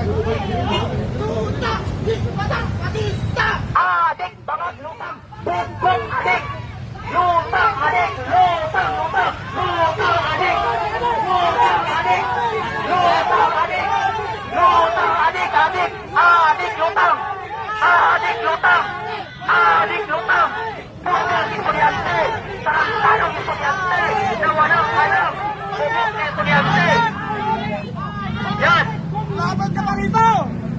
Tutak! Batang patista! Adik, bangag, lutang! Bumbong adik! Lutang adik! Lutang, lutang! Lutang adik! Lutang adik! Lutang adik! Lutang adik, adik! Adik, lutang! Adik, lutang! Adik, lutang! Bumbong estudyante! Tarangtanong estudyante! Na walang alam! Bumbong estudyante! Yan! Laban ka pa rito!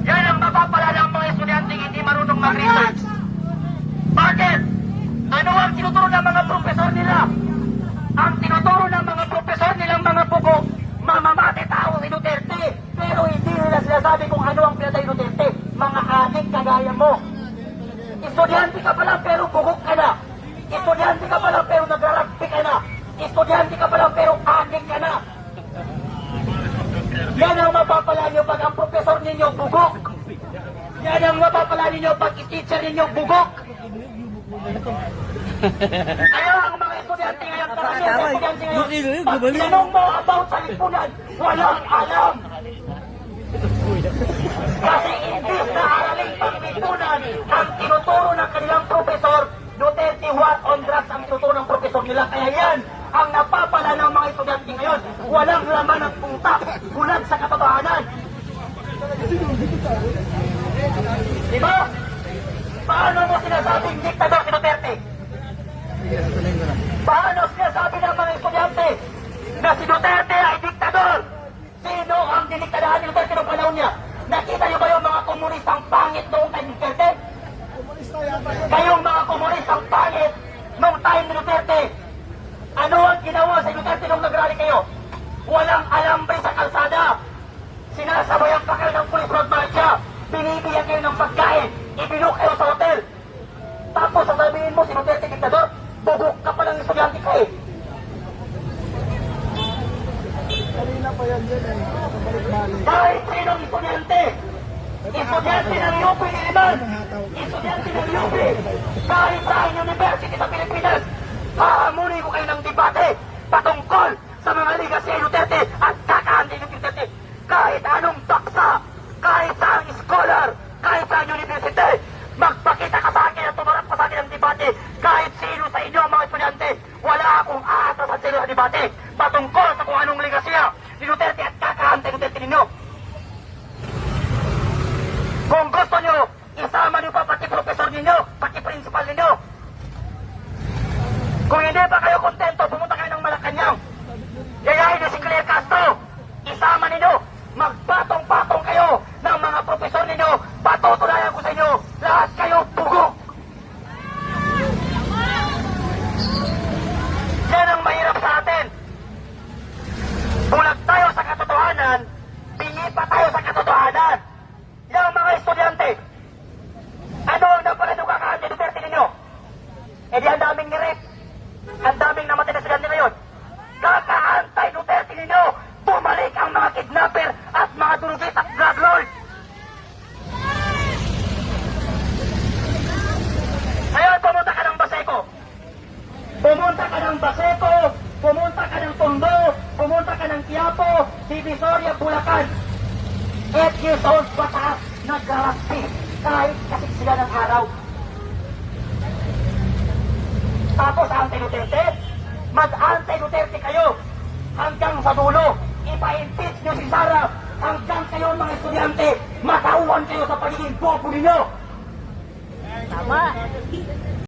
Yan ang mapapala ng mga estudyante hindi marunong mag-research. Bakit? Ano ang tinuturo ng mga profesor nila? Ang tinuturo ng mga profesor nilang mga buko, mamamate tao si Duterte. Pero hindi nila sinasabi kung ano ang pinatay Duterte. Mga adik kagaya mo. Estudyante ka pa lang pero bugok ka na. Estudyante ka pa lang pero nagraragpi ka na. Estudyante ka pa lang pero adik ka na. Yan ang mapapala nyo pag ang profesor ninyo bugok. Yan ang mapapala ninyo pag teacher ninyo bugok. Kaya ang mga estudyante ngayon, pag tinanong mo about sa lipunan, walang alam. Kasi imbis na araling paglipunan, ang tinuturo ng kanilang profesor, Duterte what on drugs ang tinuturo ng profesor nila. Kaya yan ang napapala ng mga estudyante ngayon. Walang laman ng punta, bulag sa katotohanan. Diba? Paano mo sinasabing diktador si Duterte? Paano sinasabi ng mga estudyante na si Duterte ay diktador? Sino ang diniktadahan ni Duterte noong panahon niya? Nakita niyo ba yung mga komunistang pangit noong kay Duterte? Kayong mga komunistang pangit noong time ni Duterte, ano ang ginawa sa Duterte nung nagrally kayo? Walang alambre sa kalsada. Sinasabayan pa kayo ng police road marcha. Binibigyan kayo ng pagkain. Ibinuk kayo sa hotel. Tapos sasabihin mo si Duterte diktador, bubuk ka pa ng estudyante ka eh. Kanina pa yan dyan eh. Balik-balik. Kahit sinong estudyante ng UP Iliman, estudyante ng UP, kahit sa university sa Pilipinas, hahamunin ko kayo ng debate patungkol sa mga legacy ni Duterte at kakaantin ng Duterte. Kahit anong baksa, kahit saan scholar, kahit saan university, magpakita ka sa akin at tumarap ka sa akin ng debate. Kahit sino sa inyo mga estudyante, wala akong aatas at sino sa debate patungkol sa kung anong legasya ni Duterte at kakaantin ng Duterte ninyo. Kung gusto nyo, isama nyo pa pati profesor ninyo, pati principal ninyo. Kung hindi pa kayo kontento, pumunta kayo ng Malacanang. Yayain nyo si Claire Castro. Isama ninyo, magpatong-patong kayo ng mga profesor ninyo. Patutunayan ko sa inyo, lahat kayo bugok. Yan ang mahirap sa atin. Bulag tayo sa katotohanan, bingi pa tayo sa katotohanan. Yung mga estudyante, ano ang napalado kakaanti Duterte ninyo? Eh di ang daming nirip, ang daming namatay na estudyante ngayon. Kakaantay Duterte ninyo, bumalik ang mga kidnapper at mga durugit at drug lord. Ngayon pumunta ka ng Baseco, pumunta ka ng Baseco, pumunta ka ng Tondo, pumunta ka ng Quiapo, Divisoria, Bulacan. 8 years old pataas, nag-garaspi kahit kasik sila ng araw. Tapos anti-Duterte, mag-anti-Duterte kayo hanggang sa dulo. Ipa-impeach nyo si Sara hanggang kayo mga estudyante, matauhan kayo sa pagiging bobo ninyo. Tama.